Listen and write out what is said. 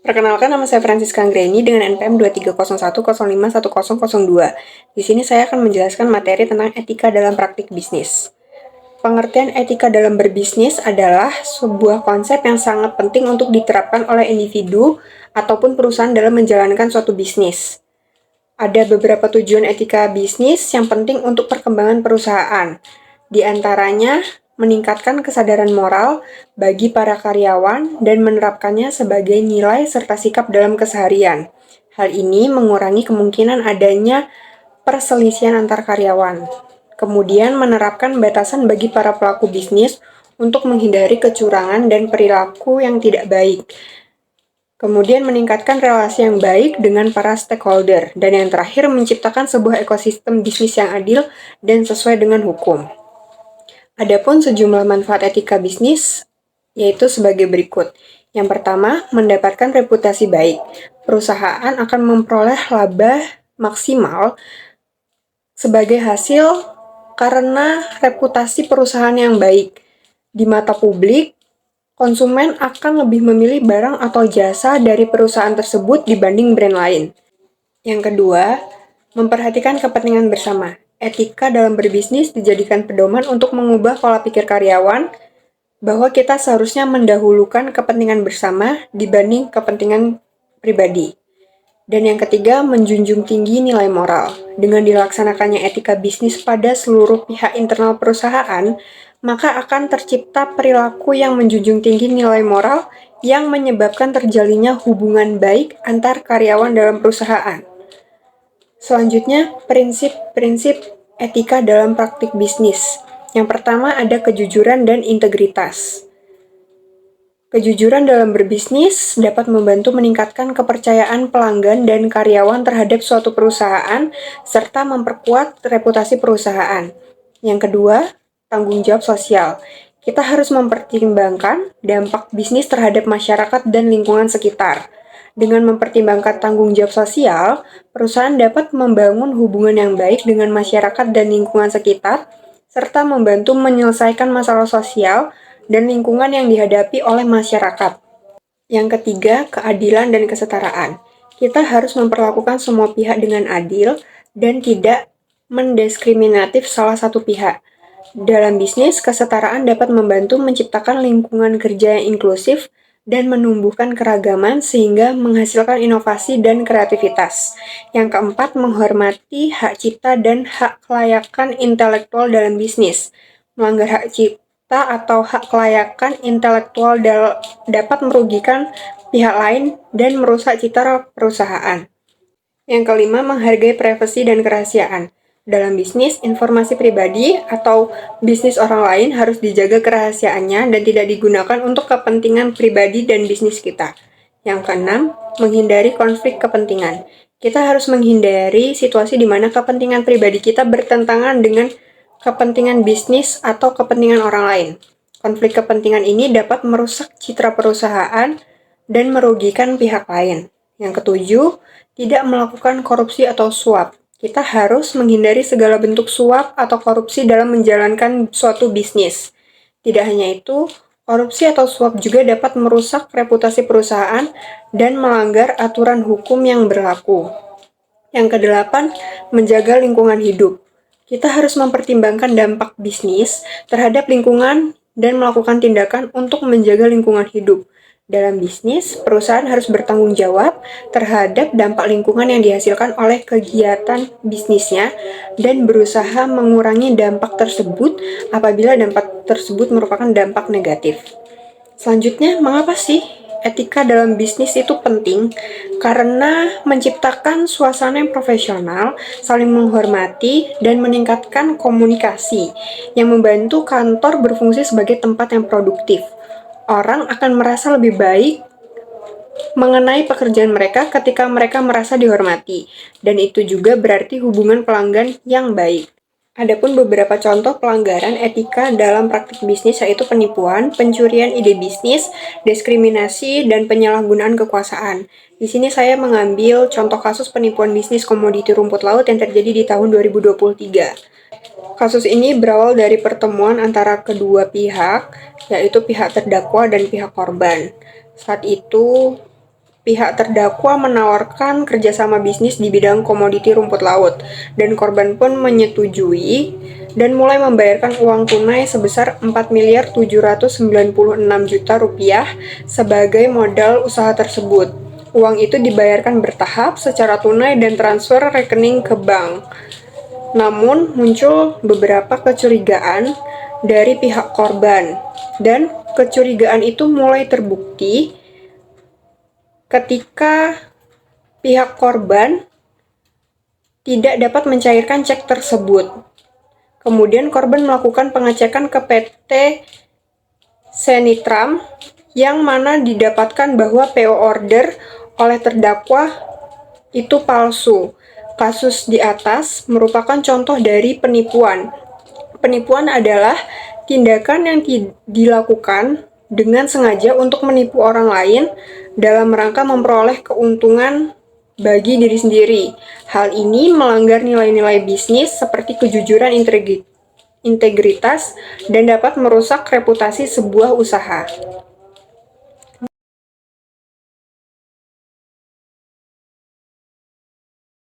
Perkenalkan, nama saya Francisca Anggreni dengan NPM 2301051002. Di sini saya akan menjelaskan materi tentang etika dalam praktik bisnis. Pengertian etika dalam berbisnis adalah sebuah konsep yang sangat penting untuk diterapkan oleh individu ataupun perusahaan dalam menjalankan suatu bisnis. Ada beberapa tujuan etika bisnis yang penting untuk perkembangan perusahaan. Di antaranya, meningkatkan kesadaran moral bagi para karyawan dan menerapkannya sebagai nilai serta sikap dalam keseharian. Hal ini mengurangi kemungkinan adanya perselisihan antar karyawan. Kemudian menerapkan batasan bagi para pelaku bisnis untuk menghindari kecurangan dan perilaku yang tidak baik. Kemudian meningkatkan relasi yang baik dengan para stakeholder. Dan yang terakhir, menciptakan sebuah ekosistem bisnis yang adil dan sesuai dengan hukum. Adapun sejumlah manfaat etika bisnis yaitu sebagai berikut. Yang pertama, mendapatkan reputasi baik. Perusahaan akan memperoleh laba maksimal sebagai hasil karena reputasi perusahaan yang baik. Di mata publik, konsumen akan lebih memilih barang atau jasa dari perusahaan tersebut dibanding brand lain. Yang kedua, memperhatikan kepentingan bersama. Etika dalam berbisnis dijadikan pedoman untuk mengubah pola pikir karyawan bahwa kita seharusnya mendahulukan kepentingan bersama dibanding kepentingan pribadi. Dan yang ketiga, menjunjung tinggi nilai moral. Dengan dilaksanakannya etika bisnis pada seluruh pihak internal perusahaan, maka akan tercipta perilaku yang menjunjung tinggi nilai moral yang menyebabkan terjalinnya hubungan baik antar karyawan dalam perusahaan. Selanjutnya, prinsip-prinsip etika dalam praktik bisnis. Yang pertama ada kejujuran dan integritas. Kejujuran dalam berbisnis dapat membantu meningkatkan kepercayaan pelanggan dan karyawan terhadap suatu perusahaan, serta memperkuat reputasi perusahaan. Yang kedua, tanggung jawab sosial. Kita harus mempertimbangkan dampak bisnis terhadap masyarakat dan lingkungan sekitar. Dengan mempertimbangkan tanggung jawab sosial, perusahaan dapat membangun hubungan yang baik dengan masyarakat dan lingkungan sekitar, serta membantu menyelesaikan masalah sosial dan lingkungan yang dihadapi oleh masyarakat. Yang ketiga, keadilan dan kesetaraan. Kita harus memperlakukan semua pihak dengan adil dan tidak mendiskriminatif salah satu pihak. Dalam bisnis, kesetaraan dapat membantu menciptakan lingkungan kerja yang inklusif dan menumbuhkan keragaman sehingga menghasilkan inovasi dan kreativitas. Yang keempat, menghormati hak cipta dan hak kelayakan intelektual dalam bisnis. Melanggar hak cipta atau hak kelayakan intelektual dapat merugikan pihak lain dan merusak citra perusahaan. Yang kelima, menghargai privasi dan kerahasiaan. Dalam bisnis, informasi pribadi atau bisnis orang lain harus dijaga kerahasiaannya dan tidak digunakan untuk kepentingan pribadi dan bisnis kita. Yang keenam, menghindari konflik kepentingan. Kita harus menghindari situasi di mana kepentingan pribadi kita bertentangan dengan kepentingan bisnis atau kepentingan orang lain. Konflik kepentingan ini dapat merusak citra perusahaan dan merugikan pihak lain. Yang ketujuh, tidak melakukan korupsi atau suap. Kita harus menghindari segala bentuk suap atau korupsi dalam menjalankan suatu bisnis. Tidak hanya itu, korupsi atau suap juga dapat merusak reputasi perusahaan dan melanggar aturan hukum yang berlaku. Yang kedelapan, menjaga lingkungan hidup. Kita harus mempertimbangkan dampak bisnis terhadap lingkungan dan melakukan tindakan untuk menjaga lingkungan hidup. Dalam bisnis, perusahaan harus bertanggung jawab terhadap dampak lingkungan yang dihasilkan oleh kegiatan bisnisnya dan berusaha mengurangi dampak tersebut apabila dampak tersebut merupakan dampak negatif. Selanjutnya, mengapa sih etika dalam bisnis itu penting? Karena menciptakan suasana yang profesional, saling menghormati, dan meningkatkan komunikasi yang membantu kantor berfungsi sebagai tempat yang produktif. Orang akan merasa lebih baik mengenai pekerjaan mereka ketika mereka merasa dihormati, dan itu juga berarti hubungan pelanggan yang baik. Adapun beberapa contoh pelanggaran etika dalam praktik bisnis yaitu penipuan, pencurian ide bisnis, diskriminasi, dan penyalahgunaan kekuasaan. Di sini saya mengambil contoh kasus penipuan bisnis komoditi rumput laut yang terjadi di tahun 2023. Kasus ini berawal dari pertemuan antara kedua pihak, yaitu pihak terdakwa dan pihak korban. Saat itu, pihak terdakwa menawarkan kerjasama bisnis di bidang komoditi rumput laut, dan korban pun menyetujui dan mulai membayarkan uang tunai sebesar 4.796 juta rupiah sebagai modal usaha tersebut. Uang itu dibayarkan bertahap secara tunai dan transfer rekening ke bank. Namun, muncul beberapa kecurigaan dari pihak korban, dan kecurigaan itu mulai terbukti ketika pihak korban tidak dapat mencairkan cek tersebut. Kemudian korban melakukan pengecekan ke PT Senitram yang mana didapatkan bahwa PO order oleh terdakwa itu palsu. Kasus di atas merupakan contoh dari penipuan. Penipuan adalah tindakan yang dilakukan dengan sengaja untuk menipu orang lain dalam rangka memperoleh keuntungan bagi diri sendiri. Hal ini melanggar nilai-nilai bisnis seperti kejujuran, integritas, dan dapat merusak reputasi sebuah usaha.